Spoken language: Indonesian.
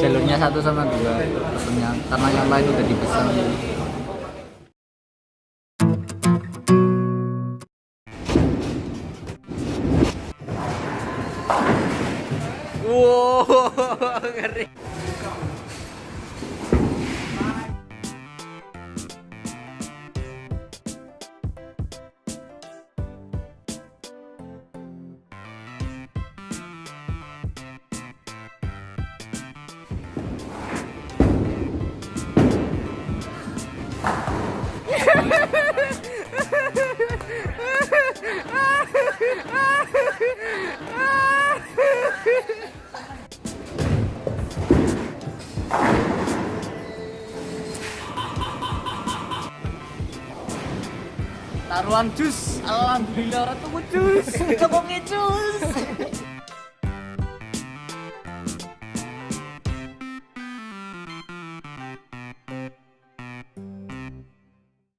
Jalurnya 1 sama 2 pesennya, karena yang lain udah dipesan. Wow, ngeri. Taruhan jus, alhamdulillah orang tuh jus, ngomongnya jus.